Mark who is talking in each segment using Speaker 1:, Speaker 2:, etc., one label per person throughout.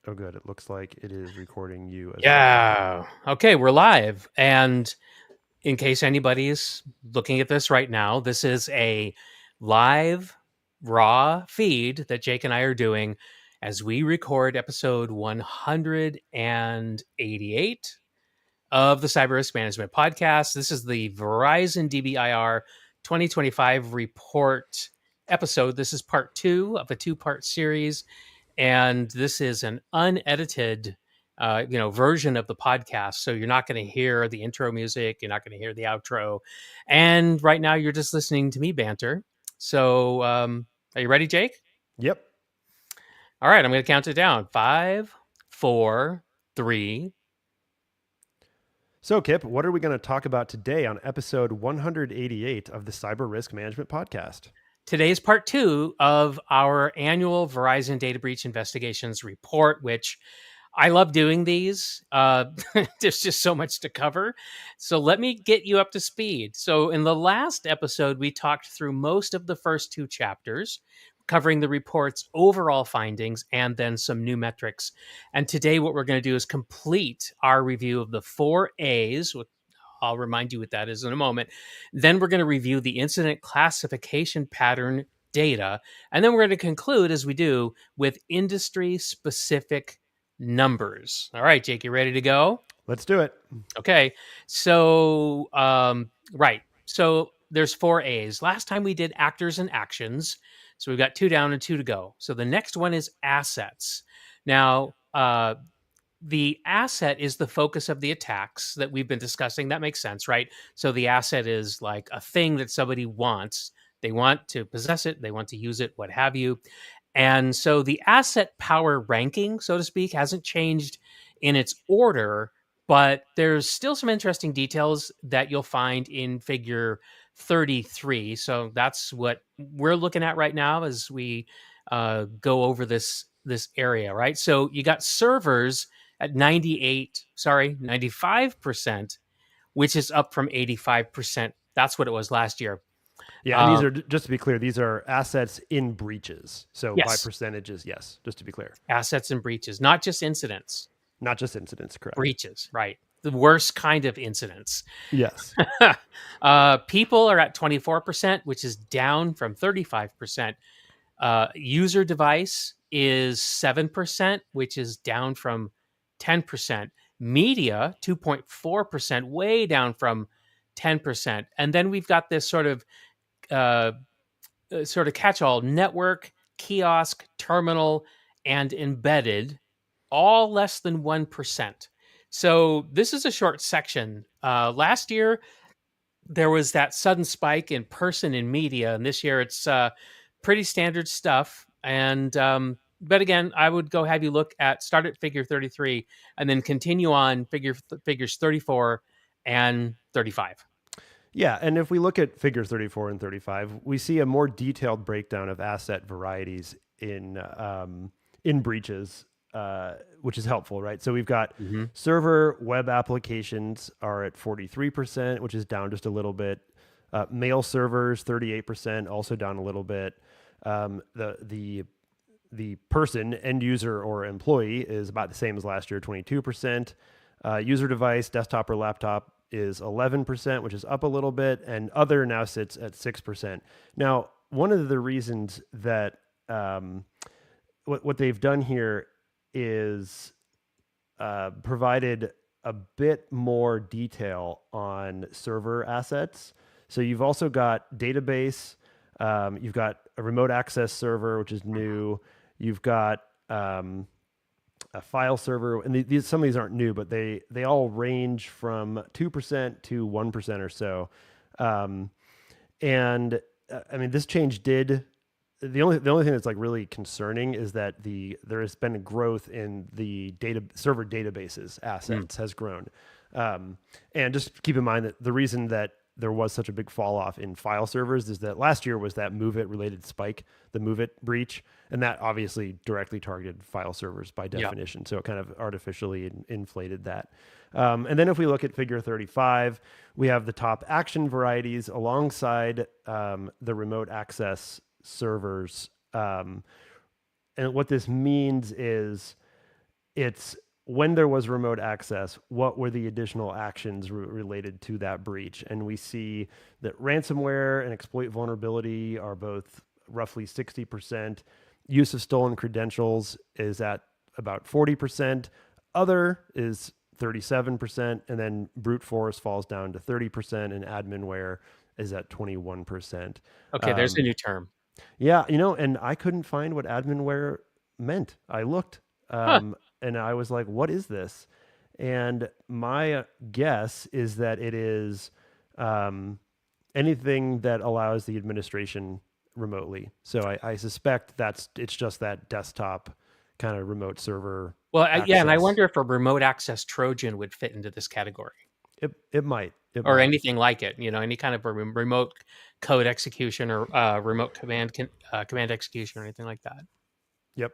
Speaker 1: Oh, good. It looks like it is recording you as well.
Speaker 2: Yeah. Okay, we're live. And in case anybody's looking at this right now, this is a live, raw feed that Jake and I are doing as we record episode 188 of the Cyber Risk Management Podcast. This is the Verizon DBIR 2025 report episode. This is part two of a two-part series, and this is an unedited version of the podcast, so you're not going to hear the intro music, you're not going to hear the outro, and right now you're just listening to me banter. So are you ready, Jake?
Speaker 1: Yep.
Speaker 2: All right, I'm going to count it down. 5, 4, 3.
Speaker 1: So, Kip, what are we going to talk about today on episode 188 of the Cyber Risk Management Podcast?
Speaker 2: Today's part two of our annual Verizon Data Breach Investigations report, which I love doing these. There's just so much to cover. So let me get you up to speed. So in the last episode, we talked through most of the first two chapters, covering the report's overall findings and then some new metrics. And today, what we're going to do is complete our review of the 4As. I'll remind you what that is in a moment. Then we're going to review the incident classification pattern data. And then we're going to conclude, as we do, with industry specific numbers. All right, Jake, you ready to go?
Speaker 1: Let's do it.
Speaker 2: Okay. So, right. So there's 4As. Last time we did actors and actions. So we've got 2 down and 2 to go. So the next one is assets. Now, the asset is the focus of the attacks that we've been discussing. That makes sense, right? So the asset is like a thing that somebody wants. They want to possess it, they want to use it, what have you. And so the asset power ranking, so to speak, hasn't changed in its order, but there's still some interesting details that you'll find in figure 33. So that's what we're looking at right now as we go over this area, right? So you got servers at 95%, which is up from 85%. That's what it was last year.
Speaker 1: Yeah, and these are, just to be clear, these are assets in breaches. So by
Speaker 2: Yes,
Speaker 1: percentages, yes, just to be clear.
Speaker 2: assets and breaches, not just incidents.
Speaker 1: Not just incidents, correct.
Speaker 2: Breaches, right? The worst kind of incidents.
Speaker 1: Yes.
Speaker 2: People are at 24%, which is down from 35%. User device is 7%, which is down from 10%. Media, 2.4%, way down from 10%. And then we've got this sort of catch-all: network, kiosk, terminal, and embedded, all less than 1%. So this is a short section. Last year, there was that sudden spike in person in media, and this year it's pretty standard stuff. And but again, I would go have you start at figure 33 and then continue on figures 34 and 35.
Speaker 1: Yeah, and if we look at figures 34 and 35, we see a more detailed breakdown of asset varieties in breaches, which is helpful, right? So we've got server web applications are at 43%, which is down just a little bit. Mail servers 38%, also down a little bit. The person, end user or employee, is about the same as last year, 22%. User device, desktop or laptop, is 11%, which is up a little bit, and other now sits at 6%. Now, one of the reasons that what they've done here is provided a bit more detail on server assets. So you've also got database, you've got a remote access server, which is new. You've got a file server, and some of these aren't new, but they all range from 2% to 1% or so. And I mean, this change did. The only thing that's like really concerning is that there has been a growth in the server databases assets has grown. And just keep in mind that the reason that there was such a big fall off in file servers is that last year was that MOVEit related spike, the MOVEit breach, and that obviously directly targeted file servers by definition. So it kind of artificially inflated that. And then if we look at figure 35, we have the top action varieties alongside the remote access servers. And what this means is it's when there was remote access, what were the additional actions related to that breach? And we see that ransomware and exploit vulnerability are both roughly 60%. Use of stolen credentials is at about 40%. Other is 37%. And then brute force falls down to 30%. And adminware is at 21%.
Speaker 2: Okay, there's a new term.
Speaker 1: Yeah, and I couldn't find what adminware meant. I looked,
Speaker 2: Huh.
Speaker 1: and I was like, "What is this?" And my guess is that it is um, anything that allows the administration remotely. So I suspect it's just that desktop kind of remote server
Speaker 2: Well, yeah, and I
Speaker 1: access.
Speaker 2: wonder if a remote access Trojan would fit into this category
Speaker 1: It might, it
Speaker 2: or
Speaker 1: might.
Speaker 2: anything like it. Any kind of a remote code execution or remote command execution or anything like that.
Speaker 1: Yep.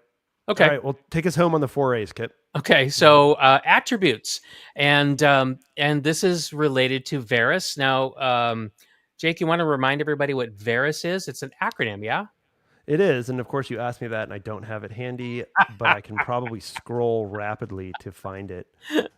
Speaker 1: All
Speaker 2: Okay.
Speaker 1: right, well, take us home on the 4As, Kit.
Speaker 2: Okay, so attributes, and this is related to Varus. Now, Jake, you want to remind everybody what Varus is? It's an acronym, yeah.
Speaker 1: It is, and of course you asked me that, and I don't have it handy, but I can probably scroll rapidly to find it.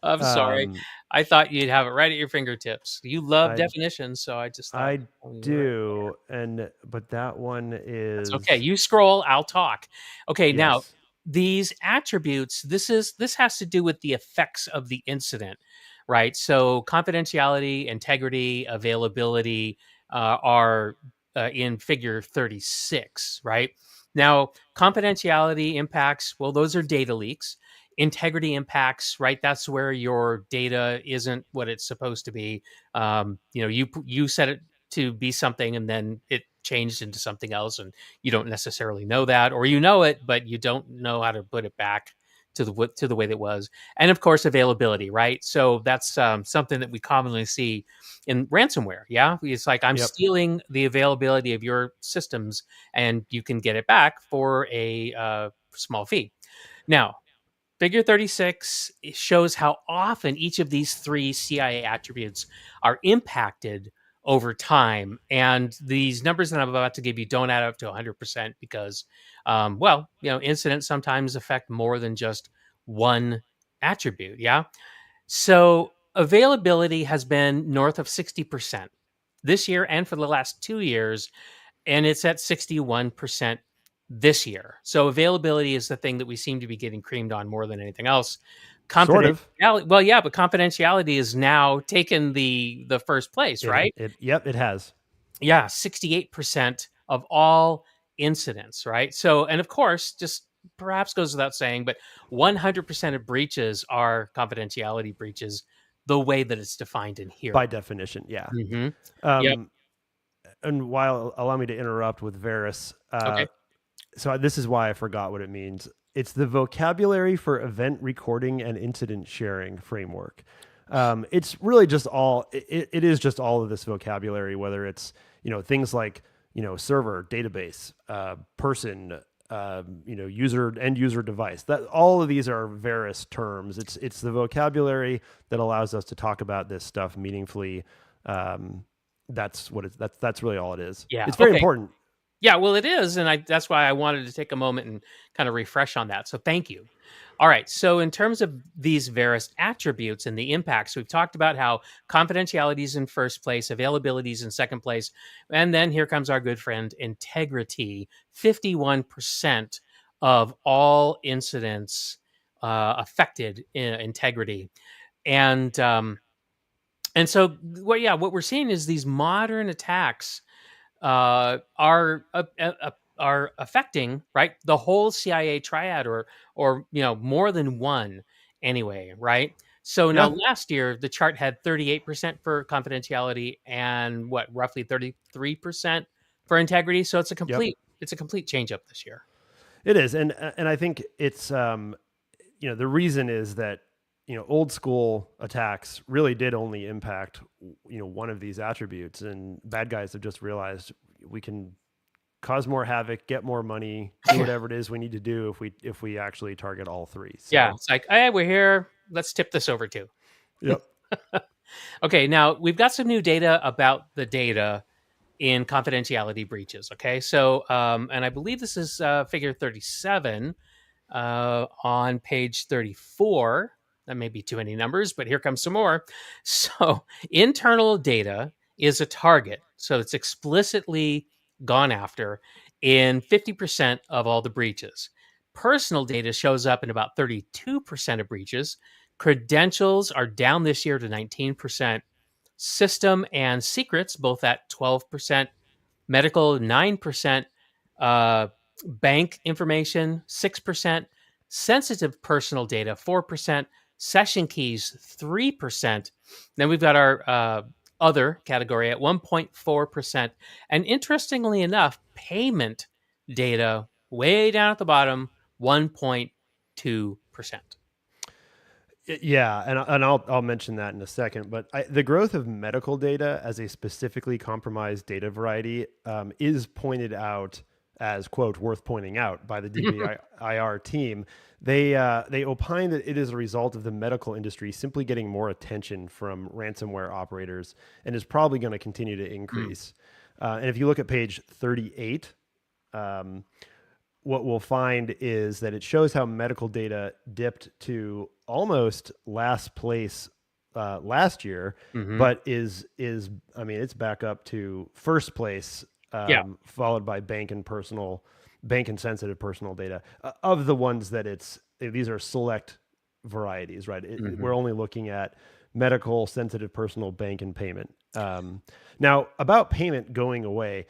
Speaker 2: I'm sorry.
Speaker 1: Um,
Speaker 2: I thought you'd have it right at your fingertips. You love
Speaker 1: I
Speaker 2: definitions, so I just thought
Speaker 1: I
Speaker 2: telling you right.
Speaker 1: do, but that one
Speaker 2: That's okay.
Speaker 1: is
Speaker 2: You scroll, I'll talk. Okay, now
Speaker 1: yes,
Speaker 2: these attributes, this has to do with the effects of the incident, right? So confidentiality, integrity, availability are in figure 36, right? Now, confidentiality impacts, well, those are data leaks. Integrity impacts, right? That's where your data isn't what it's supposed to be. You set it to be something and then it changed into something else, and you don't necessarily know that, or you know it but you don't know how to put it back to the way that it was. And of course, availability, right? So that's something that we commonly see in ransomware. Yeah, it's like I'm
Speaker 1: yep,
Speaker 2: stealing the availability of your systems and you can get it back for a small fee. Now, figure 36 shows how often each of these three CIA attributes are impacted over time. And these numbers that I'm about to give you don't add up to 100% because, incidents sometimes affect more than just one attribute. Yeah. So availability has been north of 60% this year and for the last 2 years, and it's at 61% this year. So availability is the thing that we seem to be getting creamed on more than anything else.
Speaker 1: sort of.
Speaker 2: Confidentiality, well, yeah, but confidentiality is now taken the first place, right?
Speaker 1: Yep, it has.
Speaker 2: Yeah, 68% of all incidents, right? So, and of course, just perhaps goes without saying, but 100% of breaches are confidentiality breaches the way that it's defined in here.
Speaker 1: By definition, yeah.
Speaker 2: Hmm. Yep.
Speaker 1: Um, and while allow me to interrupt with Varus,
Speaker 2: Okay.
Speaker 1: so this is why I forgot what it means. It's the vocabulary for event recording and incident sharing framework. It's really just it is just all of this vocabulary, whether it's things like server, database, person, user, end user device. That all of these are Varus terms. It's the vocabulary that allows us to talk about this stuff meaningfully. That's what that's really all it is.
Speaker 2: Yeah.
Speaker 1: It's very
Speaker 2: Okay.
Speaker 1: important.
Speaker 2: Yeah, well, it is, and that's why I wanted to take a moment and kind of refresh on that. So, thank you. All right. So, in terms of these various attributes and the impacts, we've talked about how confidentiality is in first place, availability is in second place, and then here comes our good friend integrity. 51% of all incidents affected integrity, and so what we're seeing is these modern attacks are affecting, right, the whole CIA triad, or more than one anyway, right? So now
Speaker 1: Yeah.
Speaker 2: last year the chart had 38% for confidentiality and what, roughly 33% for integrity. So
Speaker 1: Yep.
Speaker 2: it's a complete change up this year.
Speaker 1: It is, and I think it's the reason is that old school attacks really did only impact one of these attributes, and bad guys have just realized we can cause more havoc, get more money, do whatever it is we need to do if we actually target all three.
Speaker 2: Yeah,
Speaker 1: So
Speaker 2: it's like, hey, we're here, let's tip this over too.
Speaker 1: yep,
Speaker 2: Okay, now we've got some new data about the data in confidentiality breaches. Okay, so and I believe this is figure 37. On page 34. That may be too many numbers, but here comes some more. So, internal data is a target. So, it's explicitly gone after in 50% of all the breaches. Personal data shows up in about 32% of breaches. Credentials are down this year to 19%. System and secrets, both at 12%. Medical, 9%. Uh, Bank information, 6%. Sensitive personal data, 4%. Session keys, 3%. Then we've got our other category at 1.4%. And interestingly enough, payment data way down at the bottom, 1.2%.
Speaker 1: Yeah, and I'll mention that in a second. But the growth of medical data as a specifically compromised data variety is pointed out as, quote, worth pointing out by the DBIR team. They opine that it is a result of the medical industry simply getting more attention from ransomware operators and is probably going to continue to increase. And if you look at page 38, what we'll find is that it shows how medical data dipped to almost last place last year,
Speaker 2: Mm-hmm.
Speaker 1: but is I mean, it's back up to first place,
Speaker 2: Yeah.
Speaker 1: followed by bank and sensitive personal data. Of the ones that these are select varieties, right?
Speaker 2: Mm-hmm.
Speaker 1: We're only looking at medical, sensitive, personal, bank, and payment. Now, about payment going away,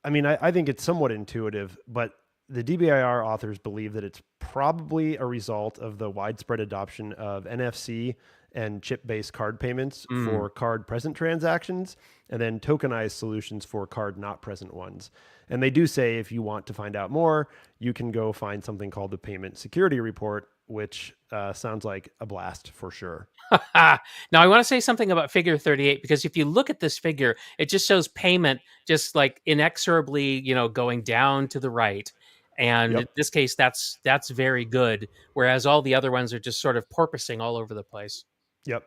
Speaker 1: I think it's somewhat intuitive, but the DBIR authors believe that it's probably a result of the widespread adoption of NFC and chip-based card payments
Speaker 2: Mm.
Speaker 1: for card-present transactions, and then tokenized solutions for card-not-present ones. And they do say if you want to find out more, you can go find something called the Payment Security Report, which sounds like a blast for sure.
Speaker 2: Now, I want to say something about figure 38 because if you look at this figure, it just shows payment just like inexorably, going down to the right. And in
Speaker 1: Yep.
Speaker 2: this case, that's very good, whereas all the other ones are just sort of porpoising all over the place.
Speaker 1: Yep.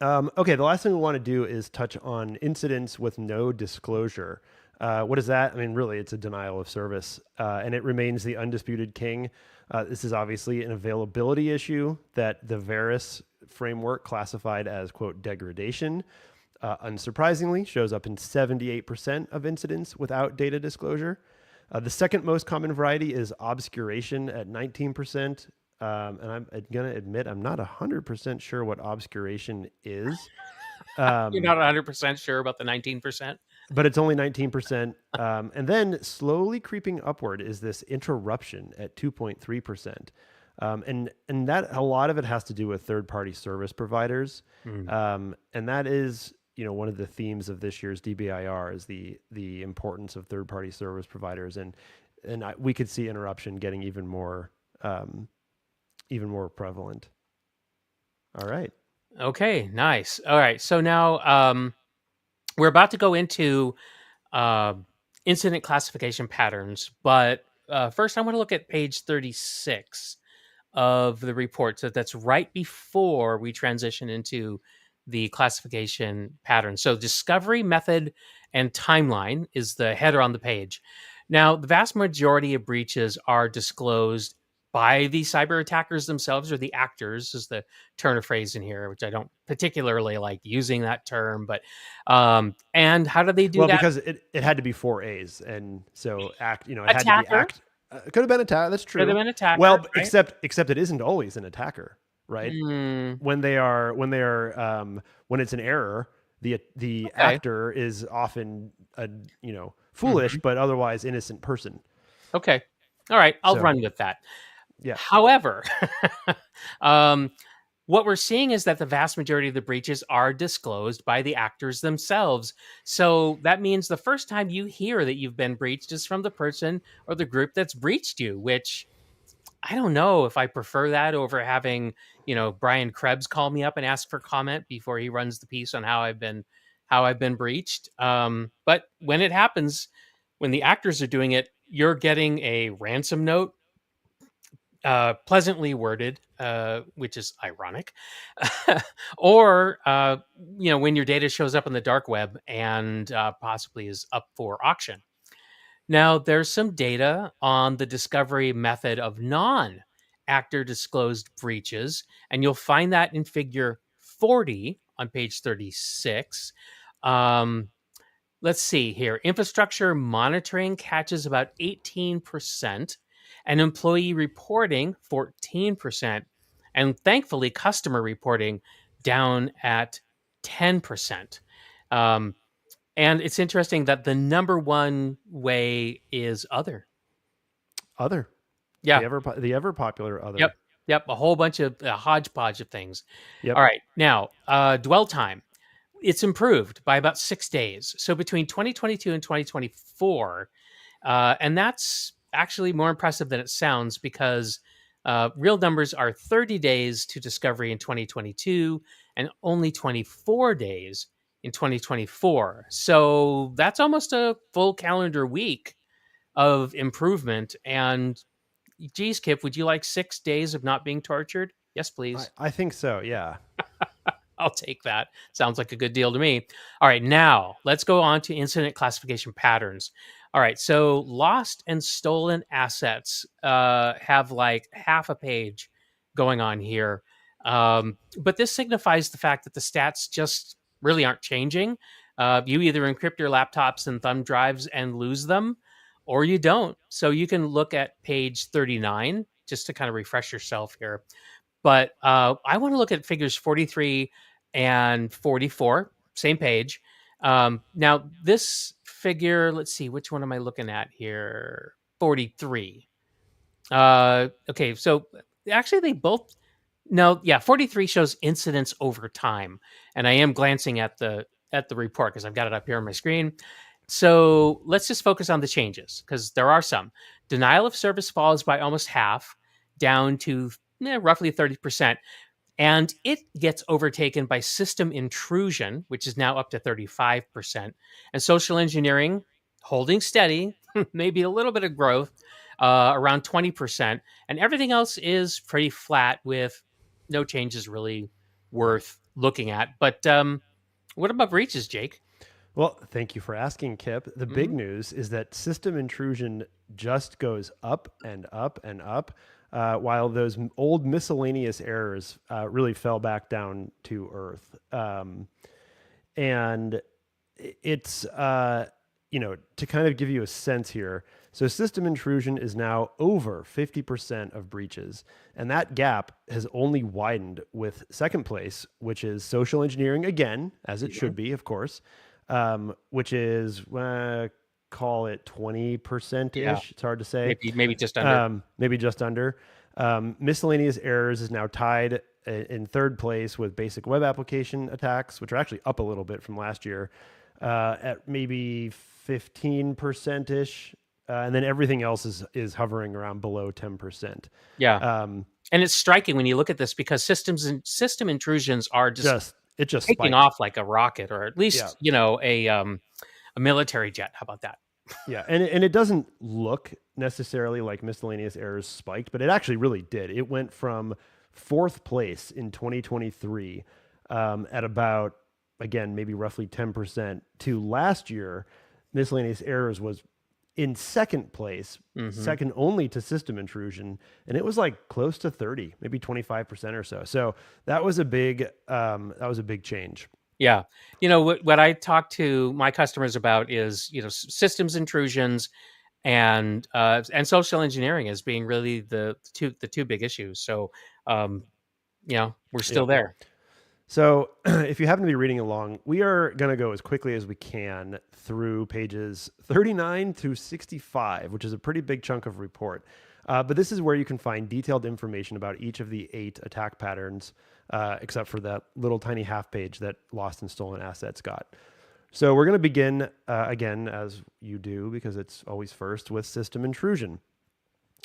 Speaker 1: Okay, the last thing we want to do is touch on incidents with no disclosure. What is that? I mean, really, it's a denial of service, and it remains the undisputed king. This is obviously an availability issue that the Veris framework classified as, quote, degradation. Unsurprisingly, shows up in 78% of incidents without data disclosure. The second most common variety is obscuration at 19%. And I'm going to admit I'm not 100% sure what obscuration is.
Speaker 2: You're
Speaker 1: Um,
Speaker 2: not 100% sure about the 19%?
Speaker 1: but it's only 19%. And then slowly creeping upward is this interruption at 2.3%. And that a lot of it has to do with third-party service providers.
Speaker 2: Mm.
Speaker 1: And that is, one of the themes of this year's DBIR is the importance of third-party service providers. And we could see interruption getting even more prevalent. All right.
Speaker 2: Okay, nice. All right, so now we're about to go into uh, incident classification patterns, but first I want to look at page 36 of the report. So that's right before we transition into the classification pattern. So discovery, method, and timeline is the header on the page. Now, the vast majority of breaches are disclosed by the cyber attackers themselves or the actors is the turn of phrase in here, which I don't particularly like using that term, but and how do they do
Speaker 1: Well,
Speaker 2: that?
Speaker 1: because it had to be four A's, and so it had to be
Speaker 2: Attacker.
Speaker 1: act. It could have been attack. That's
Speaker 2: Could have
Speaker 1: true.
Speaker 2: been attacker,
Speaker 1: Well,
Speaker 2: right?
Speaker 1: except it isn't always an attacker, right?
Speaker 2: Hmm.
Speaker 1: When it's an error, the
Speaker 2: Okay.
Speaker 1: actor is often a foolish
Speaker 2: Mhm.
Speaker 1: but otherwise innocent person.
Speaker 2: Okay. All right. I'll
Speaker 1: So
Speaker 2: run with that.
Speaker 1: yeah,
Speaker 2: However, um, what we're seeing is that the vast majority of the breaches are disclosed by the actors themselves. So that means the first time you hear that you've been breached is from the person or the group that's breached you, which I don't know if I prefer that over having, Brian Krebs call me up and ask for comment before he runs the piece on how I've been breached. But when it happens, when the actors are doing it, you're getting a ransom note, pleasantly worded, which is ironic, or when your data shows up in the dark web and possibly is up for auction. Now, there's some data on the discovery method of non-actor disclosed breaches, and you'll find that in figure 40 on page 36. Um, let's see here. Infrastructure monitoring catches about 18%, and employee reporting 14%. And thankfully, customer reporting down at 10%. Um, and it's interesting that the number one way is other.
Speaker 1: Other,
Speaker 2: Yeah.
Speaker 1: the ever popular
Speaker 2: Yep.
Speaker 1: other.
Speaker 2: Yep. A whole bunch of a hodgepodge of things. All
Speaker 1: Yep.
Speaker 2: right. Now, dwell time. It's improved by about 6 days. So between 2022 and 2024, and that's actually more impressive than it sounds because real numbers are 30 days to discovery in 2022 and only 24 days in 2024. So that's almost a full calendar week of improvement. And geez, Kip, would you like 6 days of not being tortured? Yes, please.
Speaker 1: I think so. Yeah.
Speaker 2: I'll take that. Sounds like a good deal to me. All right, now let's go on to incident classification patterns. All right, so lost and stolen assets have like half a page going on here. But this signifies the fact that the stats just really aren't changing. You either encrypt your laptops and thumb drives and lose them, or you don't. So you can look at page 39 just to kind of refresh yourself here. But I want to look at figures 43 and 44, same page. Now, this figure, let's see, which one am I looking at here? 43. Okay, so actually, they both. No, yeah, 43 shows incidents over time, and I am glancing at the report because I've got it up here on my screen. So let's just focus on the changes because there are some. Denial of service falls by almost half, down to roughly 30%. And it gets overtaken by system intrusion, which is now up to 35%. And social engineering holding steady, maybe a little bit of growth, around 20%. And everything else is pretty flat with no changes really worth looking at. But what about breaches, Jake?
Speaker 1: Well, thank you for asking, Kip. The big
Speaker 2: Mhm.
Speaker 1: news is that system intrusion just goes up and up and up, while those old miscellaneous errors really fell back down to earth. And it's, to kind of give you a sense here. So, system intrusion is now over 50% of breaches. And that gap has only widened with second place, which is social engineering, again, as it should be, of course, which is, call it 20%
Speaker 2: Yeah,
Speaker 1: ish. It's hard to say.
Speaker 2: maybe just under.
Speaker 1: Maybe just under. Miscellaneous errors is now tied in third place with basic web application attacks, which are actually up a little bit from last year, at maybe 15% ish. And then everything else is hovering around below 10%.
Speaker 2: Yeah.
Speaker 1: Um,
Speaker 2: And it's striking when you look at this because system intrusions are just
Speaker 1: it just
Speaker 2: taking
Speaker 1: spiked.
Speaker 2: off like a rocket, or at
Speaker 1: Yeah.
Speaker 2: least a military jet. How about that?
Speaker 1: Yeah, and it doesn't look necessarily like miscellaneous errors spiked, but it actually really did. It went from fourth place in 2023 at about, again, maybe roughly 10%, to last year, miscellaneous errors was in second place, second only to system intrusion, and it was like close to 30, maybe 25% or so. So that was a big change.
Speaker 2: Yeah, what I talk to my customers about is systems intrusions and social engineering as being really the two big issues. So we're still
Speaker 1: Yep.
Speaker 2: there.
Speaker 1: So, if you happen to be reading along, we are going to go as quickly as we can through pages 39 through 65, which is a pretty big chunk of report. But this is where you can find detailed information about each of the 8 attack patterns, except for that little tiny half page that lost and stolen assets got. So, we're going to begin again, as you do, because it's always first, with system intrusion.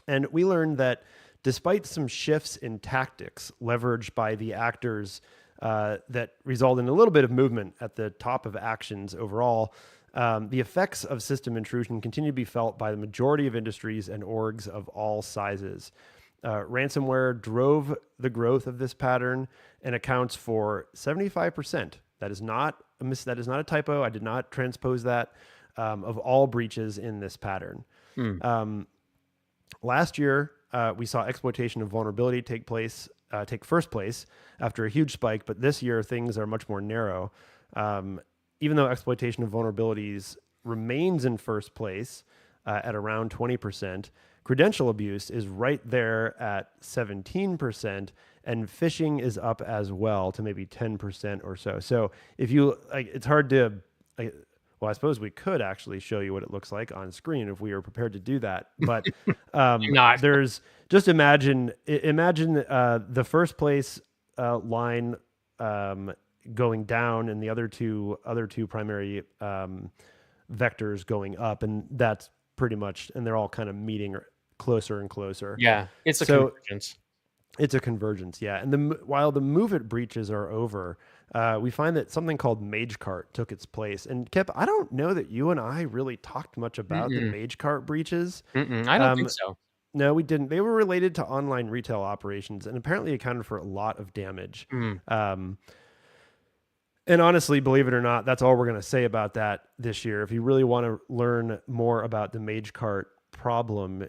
Speaker 1: And we learned that despite some shifts in tactics leveraged by the actors that result in a little bit of movement at the top of actions overall, the effects of system intrusion continue to be felt by the majority of industries and orgs of all sizes. Ransomware drove the growth of this pattern and accounts for 75%. That is not a typo. I did not transpose that. of all breaches in this pattern.
Speaker 2: Mm.
Speaker 1: Last year, we saw exploitation of vulnerability take first place after a huge spike, but this year things are much more narrow. Even though exploitation of vulnerabilities remains in first place at around 20%, credential abuse is right there at 17%, and phishing is up as well to maybe 10% or so. So if you like, it's hard to. Well, I suppose we could actually show you what it looks like on screen if we were prepared to do that. But
Speaker 2: I'm not.
Speaker 1: there's just imagine the first place line going down and the other two primary vectors going up, and that's pretty much, and they're all kind of meeting closer and closer.
Speaker 2: Yeah, it's a
Speaker 1: So
Speaker 2: convergence.
Speaker 1: it's a convergence, yeah. And while the move it breaches are over, we find that something called MageCart took its place. And Kip, I don't know that you and I really talked much about the
Speaker 2: Mm-mm.
Speaker 1: MageCart breaches.
Speaker 2: I don't think so.
Speaker 1: No, we didn't. They were related to online retail operations and apparently accounted for a lot of damage.
Speaker 2: Mm.
Speaker 1: And honestly, believe it or not, that's all we're going to say about that this year. If you really want to learn more about the MageCart problem,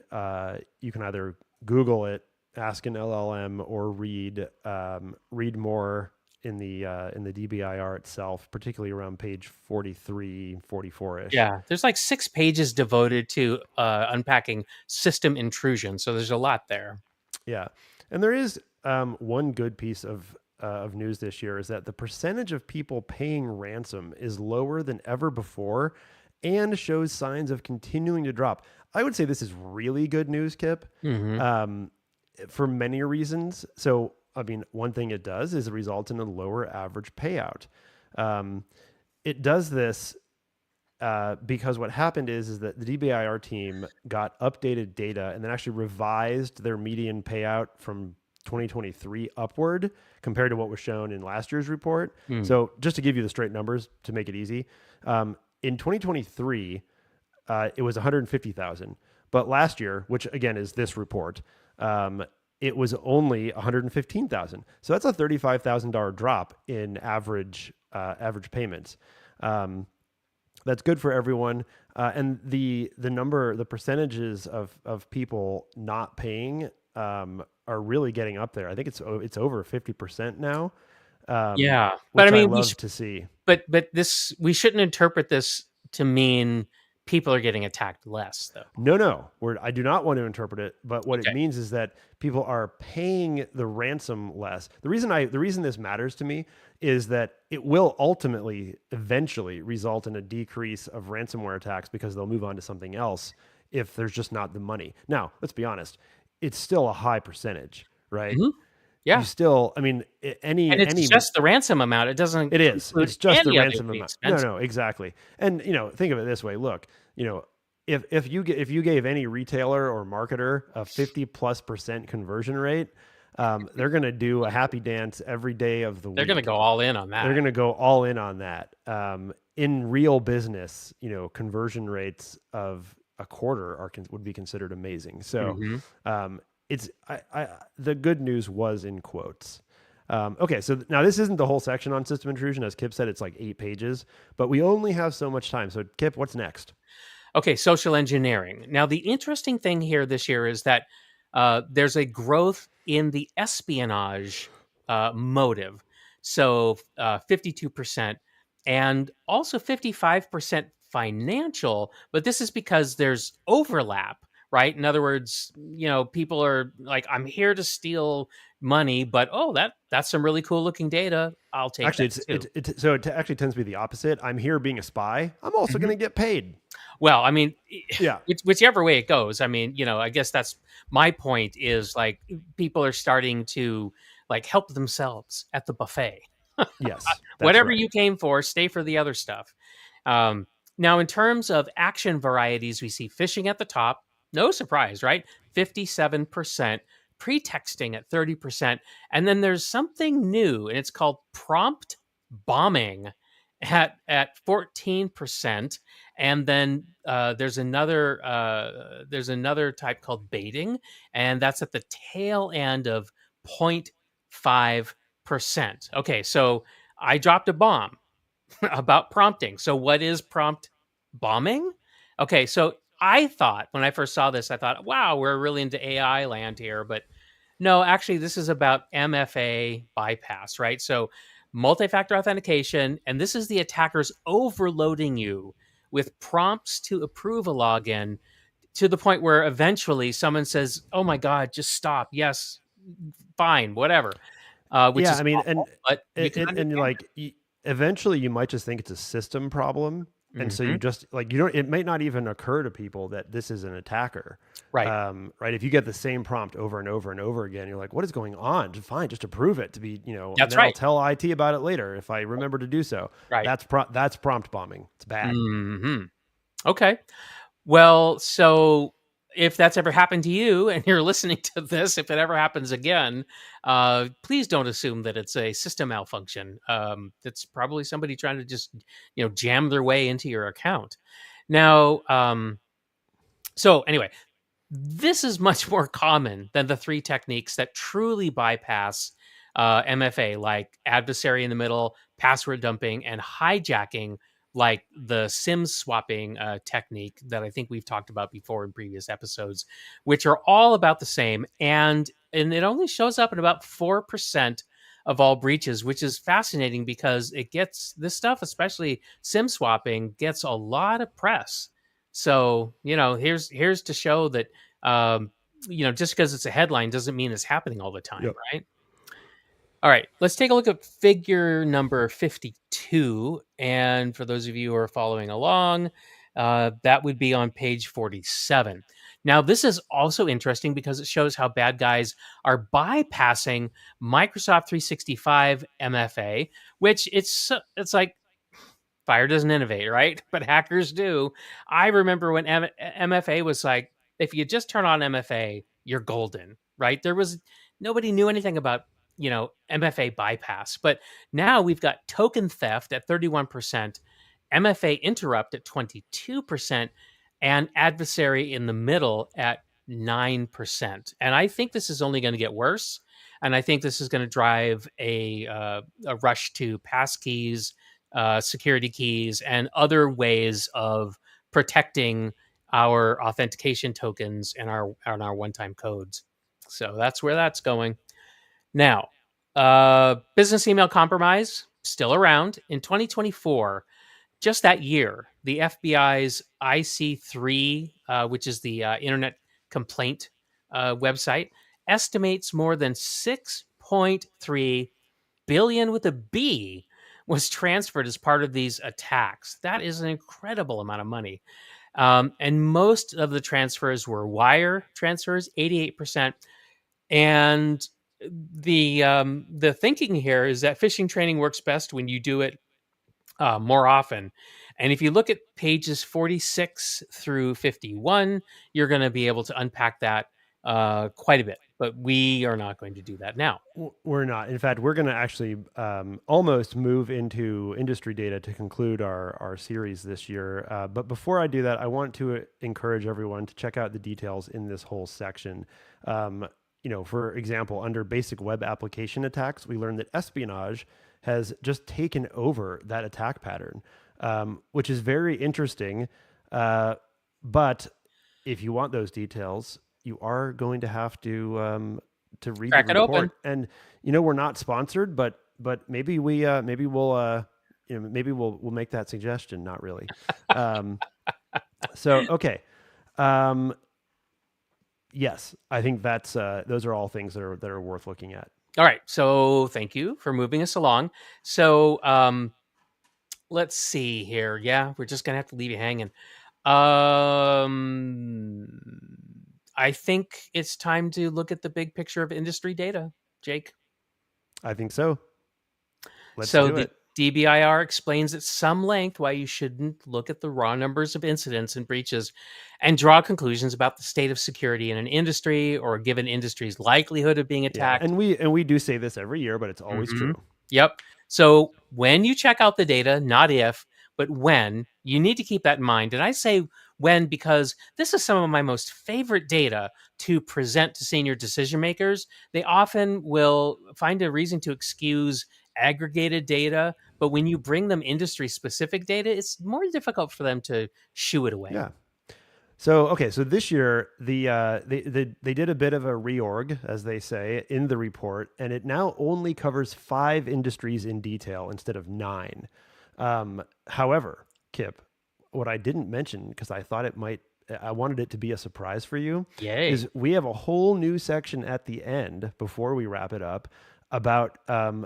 Speaker 1: you can either Google it, ask an LLM, or read more in the DBIR itself, particularly around page 43, 44-ish.
Speaker 2: Yeah, there's like 6 pages devoted to unpacking system intrusion, so there's a lot there.
Speaker 1: Yeah, and there is one good piece of news this year is that the percentage of people paying ransom is lower than ever before, and shows signs of continuing to drop. I would say this is really good news, Kip,
Speaker 2: Mm-hmm.
Speaker 1: for many reasons. So, I mean, one thing it does is result in a lower average payout. It does this because what happened is that the DBIR team got updated data and then actually revised their median payout from 2023 upward compared to what was shown in last year's report.
Speaker 2: Mm.
Speaker 1: So just to give you the straight numbers to make it easy, in 2023, it was 150,000. But last year, which again is this report, it was only 115,000. So that's a $35,000 drop in average payments. That's good for everyone. And the percentages of people not paying are really getting up there. I think it's over 50% now.
Speaker 2: Yeah, but I
Speaker 1: Which I
Speaker 2: mean,
Speaker 1: love to see.
Speaker 2: but this we shouldn't interpret this to mean people are getting attacked less, though.
Speaker 1: No. I do not want to interpret it, but what it
Speaker 2: Okay.
Speaker 1: means is that people are paying the ransom less. The reason this matters to me is that it will ultimately, eventually, result in a decrease of ransomware attacks because they'll move on to something else if there's just not the money. Now, let's be honest, it's still a high percentage, right?
Speaker 2: Mhm.
Speaker 1: You
Speaker 2: Yeah,
Speaker 1: still, I mean,
Speaker 2: and it's just the ransom amount. It doesn't
Speaker 1: it is.
Speaker 2: include
Speaker 1: It's just the
Speaker 2: any other
Speaker 1: ransom amount.
Speaker 2: expense.
Speaker 1: No, exactly. And think of it this way. Look, if you gave any retailer or marketer a 50+% conversion rate, they're going to do a happy dance every day of the
Speaker 2: They're
Speaker 1: week.
Speaker 2: going to go all in on that.
Speaker 1: They're going to go all in on that. In real business, conversion rates of a quarter would be considered amazing. So,
Speaker 2: Mhm.
Speaker 1: it's the good news was in quotes. Okay, so now this isn't the whole section on system intrusion. As Kip said, it's like 8 pages, but we only have so much time. So, Kip, what's next?
Speaker 2: Okay, social engineering. Now, the interesting thing here this year is that there's a growth in the espionage motive. So 52% and also 55% financial, but this is because there's overlap, right? In other words, people are like, I'm here to steal money, but that's some really cool looking data. I'll take
Speaker 1: Actually,
Speaker 2: that too.
Speaker 1: it actually tends to be the opposite. I'm here being a spy. I'm also going to get paid.
Speaker 2: Well, I mean,
Speaker 1: Yeah.
Speaker 2: whichever way it goes, I mean, I guess that's my point is like people are starting to like help themselves at the buffet.
Speaker 1: Yes, that's
Speaker 2: Whatever
Speaker 1: right.
Speaker 2: you came for, stay for the other stuff. Um, Now, in terms of action varieties, we see phishing at the top. No surprise, right? 57%, pretexting at 30%. And then there's something new, and it's called prompt bombing at 14%. And then there's another type called baiting, and that's at the tail end of 0.5%. Okay, so I dropped a bomb about prompting. So what is prompt bombing? Okay, so I thought when I first saw this, I thought, wow, we're really into AI land here. But no, actually, this is about MFA bypass, right? So multi-factor authentication, and this is the attackers overloading you with prompts to approve a login to the point where eventually someone says, "Oh my God, just stop. Yes, fine, whatever," which
Speaker 1: Yeah,
Speaker 2: is
Speaker 1: I mean,
Speaker 2: awful, but you can
Speaker 1: and
Speaker 2: understand
Speaker 1: like eventually you might just think it's a system problem,
Speaker 2: it.
Speaker 1: and so
Speaker 2: Hmm.
Speaker 1: you just like you don't. It might not even occur to people that this is an attacker,
Speaker 2: Right.
Speaker 1: right? If you get the same prompt over and over and over again, you're like, "What is going on?" Just fine, just approve it to be, and
Speaker 2: That's
Speaker 1: then I'll
Speaker 2: right.
Speaker 1: tell IT about it later if I remember to do so.
Speaker 2: Right.
Speaker 1: That's prompt bombing. It's bad.
Speaker 2: Hmm. Okay. Well, so if that's ever happened to you and you're listening to this, if it ever happens again, please don't assume that it's a system malfunction. It's probably somebody trying to just, jam their way into your account. Now, so anyway, this is much more common than the three techniques that truly bypass MFA, like adversary in the middle, password dumping, and hijacking, like the SIM swapping technique that I think we've talked about before in previous episodes, which are all about the same. And it only shows up in about 4% of all breaches, which is fascinating because it gets this stuff, especially SIM swapping, gets a lot of press. So, here's to show that um, just because it's a headline doesn't mean it's happening all the time,
Speaker 1: Yep.
Speaker 2: right? All right, let's take a look at figure number 52. And for those of you who are following along, that would be on page 47. Now, this is also interesting because it shows how bad guys are bypassing Microsoft 365 MFA, which it's like fire doesn't innovate, right? But hackers do. I remember when MFA was like, if you just turn on MFA, you're golden, right? There was nobody knew anything about, MFA bypass. But now we've got token theft at 31%, MFA interrupt at 22%, and adversary in the middle at 9%. And I think this is only going to get worse. And I think this is going to drive a rush to passkeys, security keys, and other ways of protecting our authentication tokens and our one-time codes. So that's where that's going. Now, business email compromise still around in 2024. Just that year, the FBI's IC3, which is the Internet Complaint website, estimates more than 6.3 billion with a B was transferred as part of these attacks. That is an incredible amount of money. And most of the transfers were wire transfers, 88%. And the thinking here is that phishing training works best when you do it more often. And if you look at pages 46 through 51, you're going to be able to unpack that quite a bit. But we are not going to do that now.
Speaker 1: We're not. In fact, we're going to actually almost move into industry data to conclude our series this year. But before I do that, I want to encourage everyone to check out the details in this whole section. For example, under basic web application attacks, we learned that espionage has just taken over that attack pattern, which is very interesting. But if you want those details, you are going to have to read the
Speaker 2: Crack it open.
Speaker 1: report. And we're not sponsored, but maybe we'll make that suggestion. Not really. So okay. Yes, I think that's those are all things that are worth looking at.
Speaker 2: All right. So thank you for moving us along. So let's see here. Yeah, we're just gonna have to leave you hanging. I think it's time to look at the big picture of industry data, Jake.
Speaker 1: I think so. Let's
Speaker 2: So
Speaker 1: do
Speaker 2: the
Speaker 1: it.
Speaker 2: DBIR explains at some length why you shouldn't look at the raw numbers of incidents and breaches and draw conclusions about the state of security in an industry or a given industry's likelihood of being
Speaker 1: Yeah,
Speaker 2: attacked.
Speaker 1: and we do say this every year, but it's always
Speaker 2: Mhm.
Speaker 1: true.
Speaker 2: Yep. So when you check out the data, not if, but when, you need to keep that in mind. And I say when because this is some of my most favorite data to present to senior decision makers. They often will find a reason to excuse aggregated data, but when you bring them industry specific data, it's more difficult for them to shoo it away.
Speaker 1: Yeah. So okay, so this year they did a bit of a reorg, as they say in the report, and it now only covers 5 industries in detail instead of 9. However, Kip, what I didn't mention because I wanted it to be a surprise for you,
Speaker 2: Yay.
Speaker 1: is we have a whole new section at the end before we wrap it up about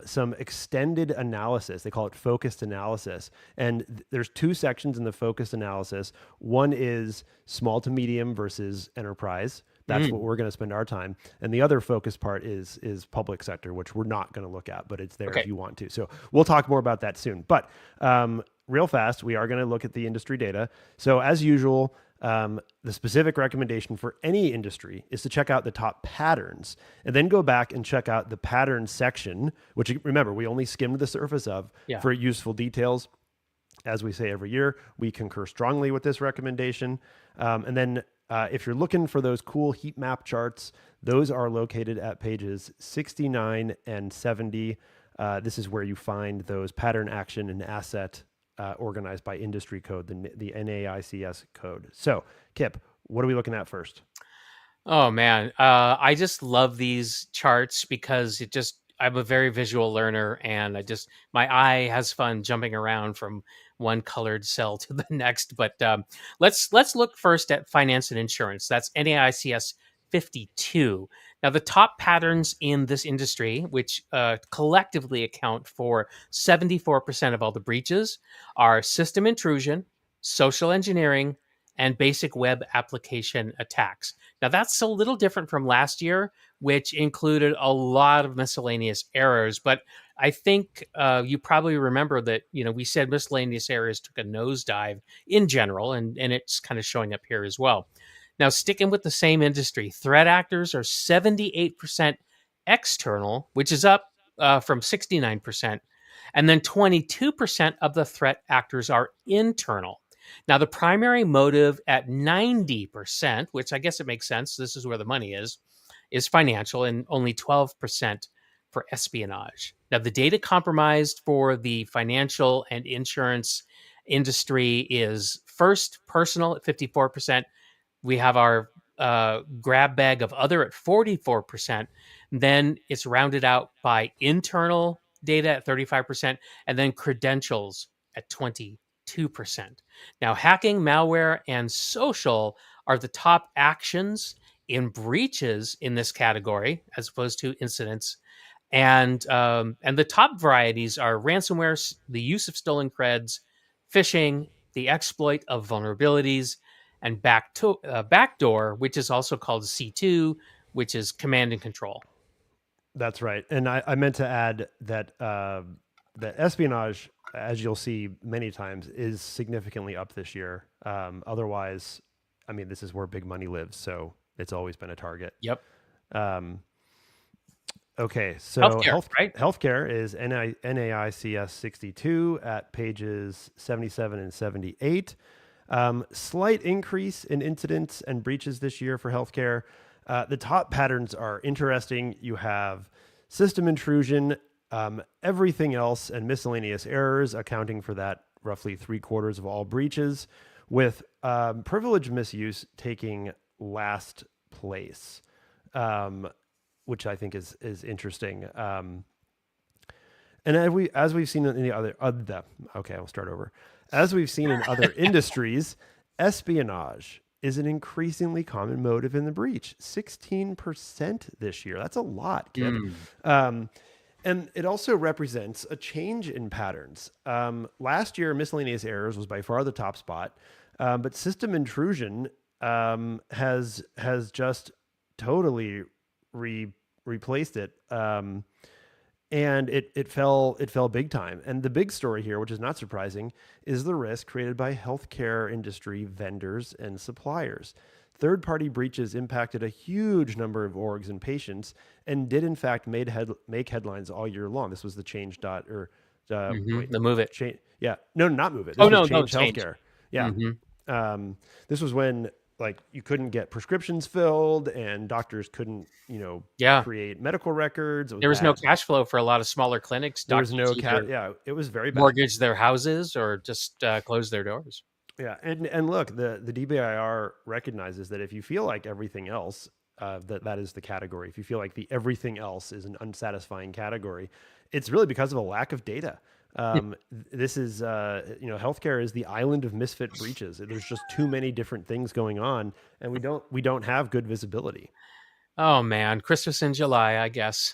Speaker 1: some extended analysis. They call it focused analysis. And there's 2 sections in the focused analysis. One is small to medium versus enterprise. That's what we're going to spend our time. And the other focus part is public sector, which we're not going to look at, but it's there
Speaker 2: Okay.
Speaker 1: if you want to. So we'll talk more about that soon. But real fast, we are going to look at the industry data. So as usual, the specific recommendation for any industry is to check out the top patterns and then go back and check out the pattern section, which remember, we only skimmed the surface of for useful details. As we say every year, we concur strongly with this recommendation. And then if you're looking for those cool heat map charts, those are located at pages 69 and 70. This is where you find those pattern, action, and asset organized by industry code, the NAICS code. So, Kip, what are we looking at first?
Speaker 2: Oh man, I just love these charts because I'm a very visual learner, and my eye has fun jumping around from one colored cell to the next. But let's look first at finance and insurance. That's NAICS 52. Now, the top patterns in this industry, which collectively account for 74% of all the breaches, are system intrusion, social engineering, and basic web application attacks. Now, that's a little different from last year, which included a lot of miscellaneous errors. But I think you probably remember that, we said miscellaneous errors took a nosedive in general, and it's kind of showing up here as well. Now, sticking with the same industry, threat actors are 78% external, which is up from 69%. And then 22% of the threat actors are internal. Now, the primary motive at 90%, which I guess it makes sense, this is where the money is financial, and only 12% for espionage. Now, the data compromised for the financial and insurance industry is first personal at 54%. We have our grab bag of other at 44%. Then it's rounded out by internal data at 35%, and then credentials at 22%. Now, hacking, malware, and social are the top actions in breaches in this category, as opposed to incidents. And the top varieties are ransomware, the use of stolen creds, phishing, the exploit of vulnerabilities, and backdoor, which is also called C2, which is command and control.
Speaker 1: That's right. And I meant to add that that espionage, as you'll see many times, is significantly up this year. Otherwise, I mean, this is where big money lives, so it's always been a target.
Speaker 2: Yep.
Speaker 1: Okay, so
Speaker 2: Healthcare, right?
Speaker 1: healthcare is NAICS 62 at pages 77 and 78. Slight increase in incidents and breaches this year for healthcare. The top patterns are interesting. You have system intrusion, everything else, and miscellaneous errors accounting for that roughly 3/4 of all breaches, with privilege misuse taking last place, which I think is interesting. And as we've seen in the other, okay, I'll start over. As we've seen in other industries, espionage is an increasingly common motive in the breach. 16% this year. That's a lot, Kip. And it also represents a change in patterns. Last year, miscellaneous errors was by far the top spot, but system intrusion has just totally replaced it. And it fell big time. And the big story here, which is not surprising, is the risk created by healthcare industry vendors and suppliers. Third-party breaches impacted a huge number of orgs and patients, and did in fact make headlines all year long. This was the Change
Speaker 2: The Move It.
Speaker 1: Yeah, no, not Move It.
Speaker 2: This
Speaker 1: was
Speaker 2: no,
Speaker 1: Change
Speaker 2: Change.
Speaker 1: Healthcare. Yeah. This was when like you couldn't get prescriptions filled and doctors couldn't,
Speaker 2: Yeah.
Speaker 1: create medical records. It was
Speaker 2: There was no
Speaker 1: bad.
Speaker 2: cash flow for a lot of smaller clinics.
Speaker 1: There was
Speaker 2: Doctors
Speaker 1: no cat.
Speaker 2: either
Speaker 1: Yeah, it was very bad.
Speaker 2: mortgage their houses or just close their doors.
Speaker 1: Yeah, and look, the DBIR recognizes that if you feel like everything else, that is the category. If you feel like the everything else is an unsatisfying category, it's really because of a lack of data. This is, healthcare is the island of misfit breaches. There's just too many different things going on, and we don't have good visibility.
Speaker 2: Oh man, Christmas in July, I guess.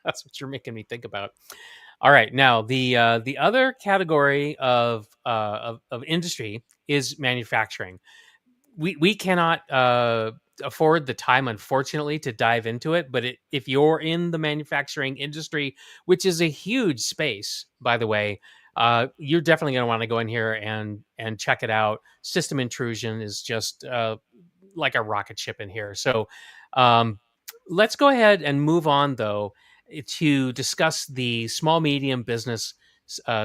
Speaker 2: That's what you're making me think about. All right, now the other category of industry is manufacturing. We cannot afford the time, unfortunately, to dive into it. But if you're in the manufacturing industry, which is a huge space, by the way, you're definitely going to want to go in here and check it out. System intrusion is just like a rocket ship in here. So um, let's go ahead and move on, though, to discuss the small medium business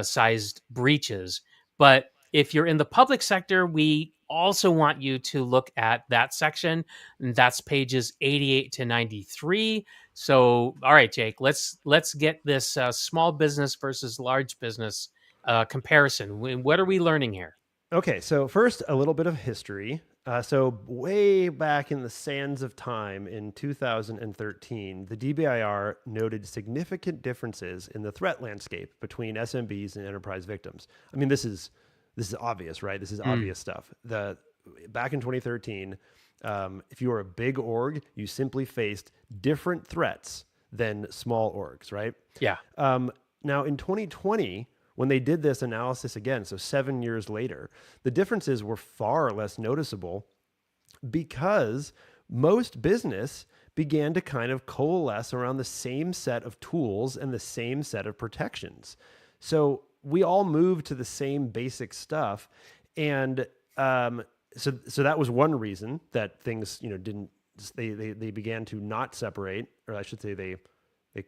Speaker 2: sized breaches. But if you're in the public sector, we also want you to look at that section, and that's pages 88 to 93. So, all right, Jake, let's get this small business versus large business comparison. What are we learning here?
Speaker 1: Okay, so first, a little bit of history. So, way back in the sands of time in 2013, the DBIR noted significant differences in the threat landscape between SMBs and enterprise victims. I mean, this is obvious, right? This is
Speaker 2: Mm,
Speaker 1: obvious stuff. Back in 2013, if you were a big org, you simply faced different threats than small orgs, right?
Speaker 2: yeah.
Speaker 1: Now, in 2020, when they did this analysis again, so 7 years later, the differences were far less noticeable because most business began to kind of coalesce around the same set of tools and the same set of protections. So we all moved to the same basic stuff, and so that was one reason that things didn't they began to not separate, or I should say they they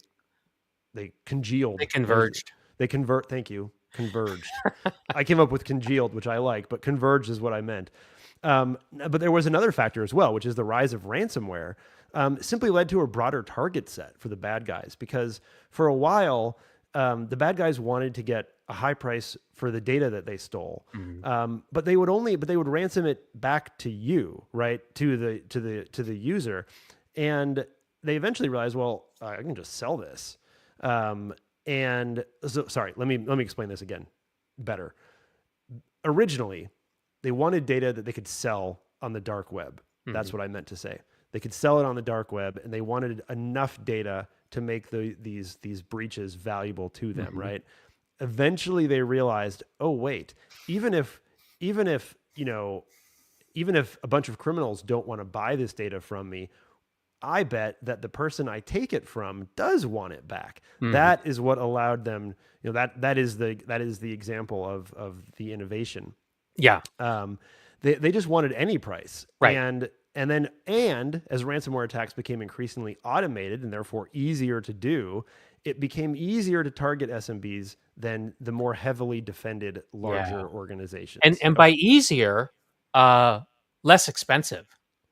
Speaker 2: They
Speaker 1: congealed.
Speaker 2: converged.
Speaker 1: They convert. Thank you. Converged. I came up with congealed, which I like, but converged is what I meant. But there was another factor as well, which is the rise of ransomware. Simply led to a broader target set for the bad guys because for a while, the bad guys wanted to get a high price for the data that they stole,
Speaker 2: Mhm.
Speaker 1: but they would ransom it back to you, right, to the user, and they eventually realized, well, I can just sell this. And so, sorry, let me explain this again better. Originally, they wanted data that they could sell on the dark web.
Speaker 2: Mhm.
Speaker 1: That's what I meant to say. They could sell it on the dark web, and they wanted enough data to make these breaches valuable to them,
Speaker 2: Mhm.
Speaker 1: right? Eventually, they realized, oh wait, even if even if even if a bunch of criminals don't want to buy this data from me, I bet that the person I take it from does want it back.
Speaker 2: Mhm.
Speaker 1: That is what allowed them, that is the example of the innovation.
Speaker 2: Yeah.
Speaker 1: Um, they just wanted any price.
Speaker 2: Right.
Speaker 1: And as ransomware attacks became increasingly automated and therefore easier to do, it became easier to target SMBs than the more heavily defended
Speaker 2: Yeah.
Speaker 1: larger
Speaker 2: And
Speaker 1: organizations.
Speaker 2: and by easier, uh, less expensive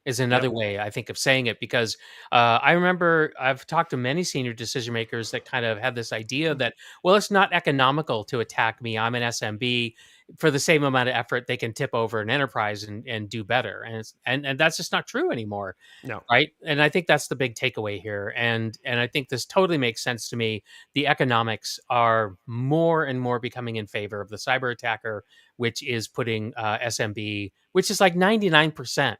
Speaker 2: is
Speaker 1: Yep.
Speaker 2: another way I think of saying it because I remember I've talked to many senior decision makers that kind of had this idea that, well, it's not economical to attack me. I'm an SMB. For the same amount of effort, they can tip over an enterprise and do better. And that's just not true anymore.
Speaker 1: No.
Speaker 2: Right. And I think that's the big takeaway here. And I think this totally makes sense to me. The economics are more and more becoming in favor of the cyber attacker, which is putting SMB, which is like 99%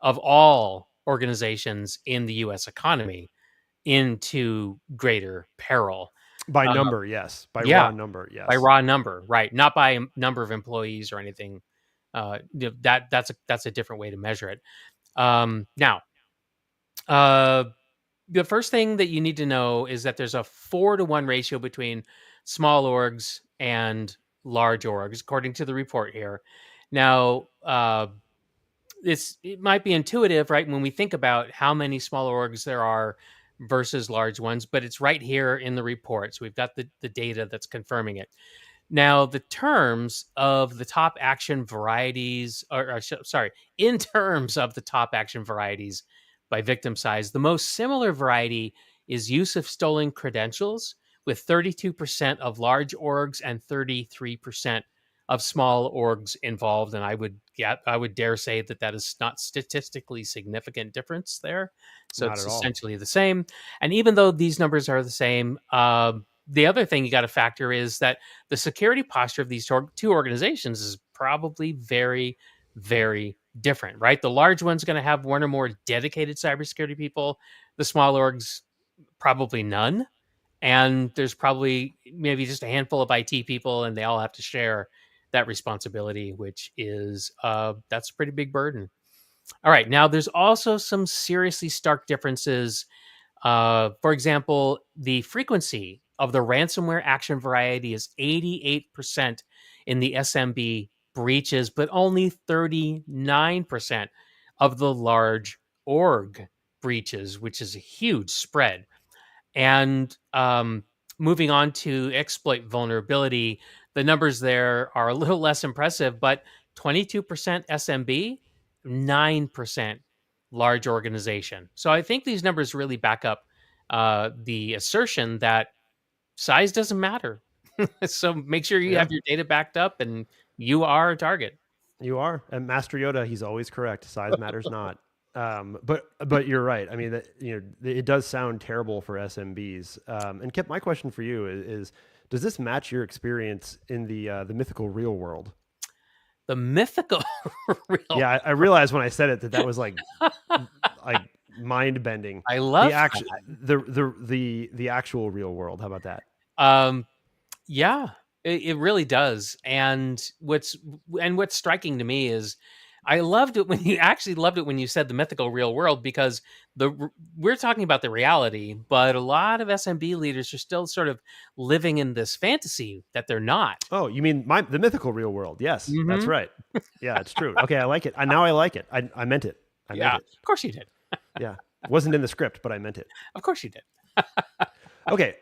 Speaker 2: of all organizations in the US economy, into greater peril.
Speaker 1: By
Speaker 2: Uh,
Speaker 1: number, yes. By
Speaker 2: yeah,
Speaker 1: raw number,
Speaker 2: by
Speaker 1: yes.
Speaker 2: raw number, right? Not by number of employees or anything. That's a different way to measure it. Now, uh, the first thing that you need to know is that there's a 4-to-1 ratio between small orgs and large orgs, according to the report here. Now, it might be intuitive, right, when we think about how many small orgs there are versus large ones, but it's right here in the report. So we've got the data that's confirming it. Now, the terms of the top action varieties, sorry, in terms of the top action varieties by victim size, the most similar variety is use of stolen credentials, with 32% of large orgs and 33% of small orgs involved. And I would dare say that that is not statistically significant difference there. So
Speaker 1: Not
Speaker 2: it's
Speaker 1: at all.
Speaker 2: essentially the same. And even though these numbers are the same, the other thing you got to factor is that the security posture of these two organizations is probably very, very different, right? The large one's going to have one or more dedicated cybersecurity people. The small orgs, probably none. And there's probably maybe just a handful of IT people, and they all have to share that responsibility, which is that's a pretty big burden. All right, now there's also some seriously stark differences. For example, the frequency of the ransomware action variety is 88% in the SMB breaches, but only 39% of the large org breaches, which is a huge spread. And moving on to exploit vulnerability, the numbers there are a little less impressive, but 22% SMB, 9% large organization. So I think these numbers really back up the assertion that size doesn't matter. So make sure you
Speaker 1: Yeah,
Speaker 2: have your data backed up and you are a target.
Speaker 1: you are. And Master Yoda, he's always correct. Size matters not. But you're right. I mean, that, it does sound terrible for SMBs. And Kip, my question for you is does this match your experience in the mythical real world?
Speaker 2: The mythical real.
Speaker 1: Yeah, I realized when I said it that was like mind bending.
Speaker 2: I
Speaker 1: The
Speaker 2: love
Speaker 1: act
Speaker 2: that.
Speaker 1: the actual real world. How about that?
Speaker 2: Um, Yeah, it really does. And what's striking to me is I loved it when you actually loved it when you said the mythical real world, because we're talking about the reality, but a lot of SMB leaders are still sort of living in this fantasy that they're not.
Speaker 1: Oh, you mean the mythical real world? Yes, that's
Speaker 2: Hmm.
Speaker 1: right. Yeah, it's true. Okay, I like it. Now I like it. I meant it. I meant
Speaker 2: Yeah,
Speaker 1: it.
Speaker 2: of course you did.
Speaker 1: Yeah, wasn't in the script, but I meant it.
Speaker 2: Of course you did.
Speaker 1: Okay.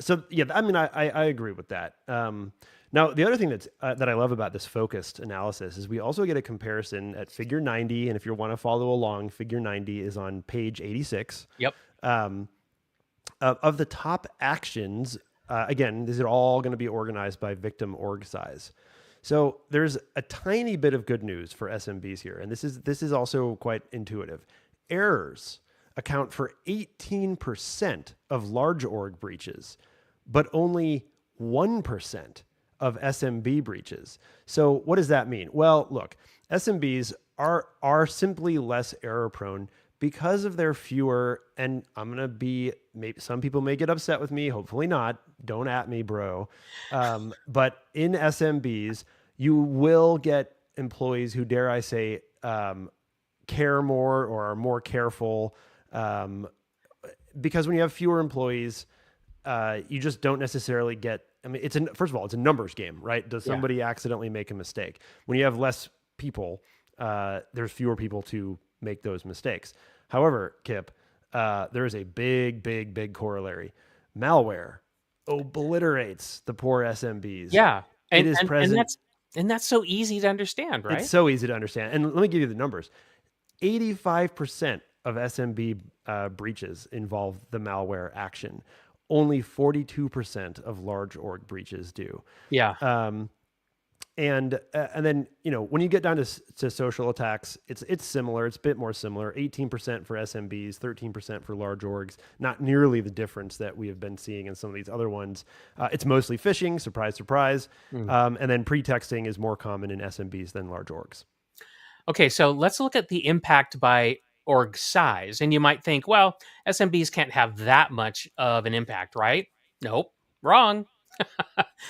Speaker 1: So yeah, I mean, I agree with that. Now the other thing that I love about this focused analysis is we also get a comparison at figure 90, and if you want to follow along, figure 90 is on page 86.
Speaker 2: Yep.
Speaker 1: Um, of the top actions, again, these are all going to be organized by victim org size. So there's a tiny bit of good news for SMBs here, and this is also quite intuitive. Errors account for 18% of large org breaches, but only 1% of SMB breaches. So what does that mean? Well, look, SMBs are simply less error prone because of their fewer, and I'm going to be, maybe some people may get upset with me, hopefully not. Don't at me, bro. But in SMBs, you will get employees who, dare I say, care more or are more careful, because when you have fewer employees, you just don't necessarily get. I mean, first of all, it's a numbers game, right? Does
Speaker 2: Yeah.
Speaker 1: somebody accidentally make a mistake? When you have less people, there's fewer people to make those mistakes. However, Kip, there is a big corollary. Malware obliterates the poor SMBs.
Speaker 2: Yeah.
Speaker 1: It
Speaker 2: And
Speaker 1: is
Speaker 2: and and
Speaker 1: present.
Speaker 2: that's so easy to understand,
Speaker 1: It's
Speaker 2: right?
Speaker 1: so easy to understand. And let me give you the numbers. 85% of SMB breaches involve the malware action. Only 42% of large org breaches do.
Speaker 2: Yeah.
Speaker 1: And then, when you get down to social attacks, it's similar. It's a bit more similar. 18% for SMBs, 13% for large orgs. Not nearly the difference that we have been seeing in some of these other ones. It's mostly phishing, surprise, surprise.
Speaker 2: Mm.
Speaker 1: And then pretexting is more common in SMBs than large orgs.
Speaker 2: Okay, so let's look at the impact by org size. And you might think, well, SMBs can't have that much of an impact, right? Nope, wrong.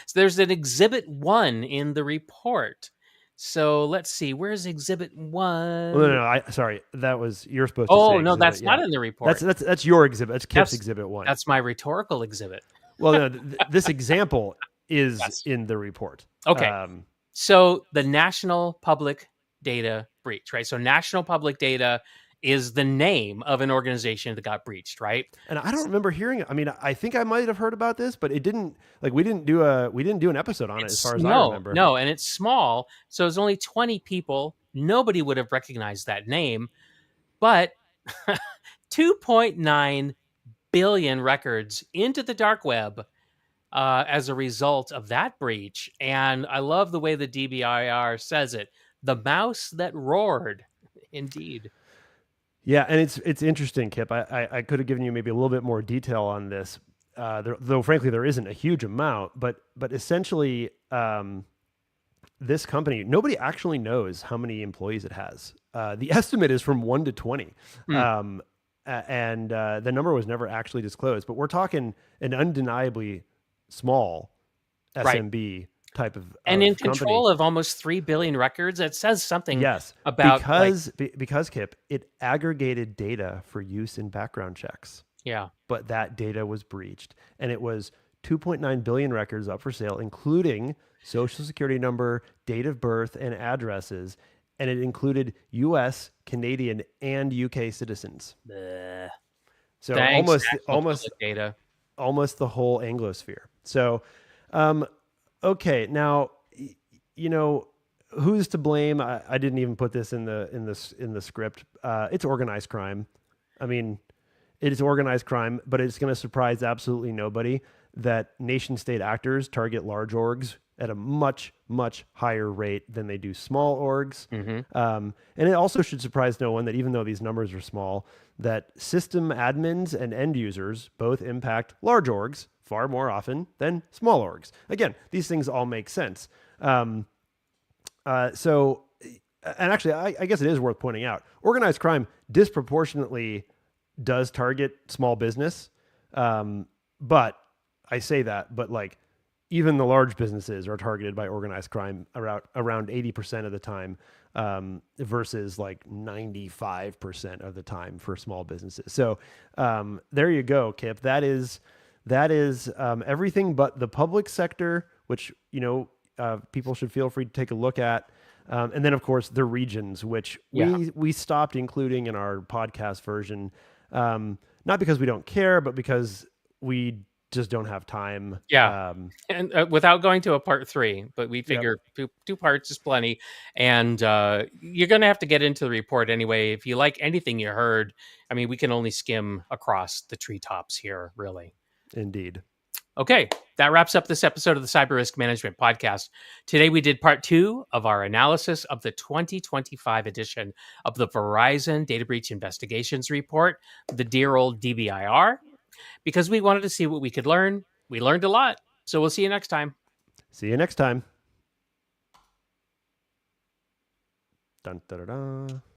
Speaker 2: So there's an exhibit 1 in the report. So let's see, where's exhibit
Speaker 1: Well, no,
Speaker 2: 1?
Speaker 1: no, sorry. That was, you're supposed to say
Speaker 2: Oh, no,
Speaker 1: exhibit.
Speaker 2: that's
Speaker 1: Yeah,
Speaker 2: not in the
Speaker 1: that's
Speaker 2: report.
Speaker 1: that's your exhibit. That's Kip's
Speaker 2: That's
Speaker 1: exhibit one.
Speaker 2: that's my rhetorical exhibit.
Speaker 1: Well, no, this example is
Speaker 2: Yes.
Speaker 1: in the report.
Speaker 2: Okay. So the national public data breach, right? So national public data is the name of an organization that got breached, right?
Speaker 1: And I don't remember hearing it. I mean, I think I might have heard about this, but it didn't like we didn't do an episode on it as
Speaker 2: It's
Speaker 1: far as I
Speaker 2: no,
Speaker 1: remember.
Speaker 2: no, and it's small, so it's only 20 people. Nobody would have recognized that name, but 2.9 billion records into the dark web as a result of that breach. And I love the way the DBIR says it: the mouse that roared. Indeed.
Speaker 1: Yeah, and it's interesting, Kip. I could have given you maybe a little bit more detail on this, though frankly there isn't a huge amount. But essentially, this company, nobody actually knows how many employees it has. The estimate is from 1 to 20,
Speaker 2: Hmm.
Speaker 1: and the number was never actually disclosed. But we're talking an undeniably small
Speaker 2: Right.
Speaker 1: SMB type
Speaker 2: And in
Speaker 1: of company.
Speaker 2: control of almost 3 billion records. It says something
Speaker 1: Yes,
Speaker 2: about, like,
Speaker 1: because Kip, it aggregated data for use in background checks,
Speaker 2: yeah.
Speaker 1: but that data was breached, and it was 2.9 billion records up for sale, including social security number, date of birth, and addresses, and it included U.S., Canadian, and UK citizens.
Speaker 2: Bleh.
Speaker 1: So
Speaker 2: Thanks, National Public Data.
Speaker 1: almost the whole Anglosphere. So, um, okay, now you know who's to blame. I didn't even put this in the script. It's organized crime. I mean, it is organized crime, but it's going to surprise absolutely nobody that nation state actors target large orgs at a much higher rate than they do small orgs.
Speaker 2: Hmm.
Speaker 1: And it also should surprise no one that even though these numbers are small, that system admins and end users both impact large orgs far more often than small orgs. Again, these things all make sense. So, and actually, I guess it is worth pointing out, organized crime disproportionately does target small business. But I say that, but like even the large businesses are targeted by organized crime around 80% of the time, versus like 95% of the time for small businesses. So there you go, Kip. That is everything but the public sector, which people should feel free to take a look at. And then, of course, the regions, which
Speaker 2: Yeah.
Speaker 1: we stopped including in our podcast version, not because we don't care, but because we just don't have time.
Speaker 2: Yeah. And without going to a part 3, but we
Speaker 1: Yep,
Speaker 2: figure two parts is plenty. And you're going to have to get into the report anyway. If you like anything you heard, I mean, we can only skim across the treetops here, really.
Speaker 1: indeed.
Speaker 2: Okay, that wraps up this episode of the Cyber Risk Management Podcast. Today we did part 2 of our analysis of the 2025 edition of the Verizon Data Breach Investigations Report, the dear old DBIR, because we wanted to see what we could learn. We learned a lot. So we'll see you next time.
Speaker 1: See you next time. Dun, da, da, da.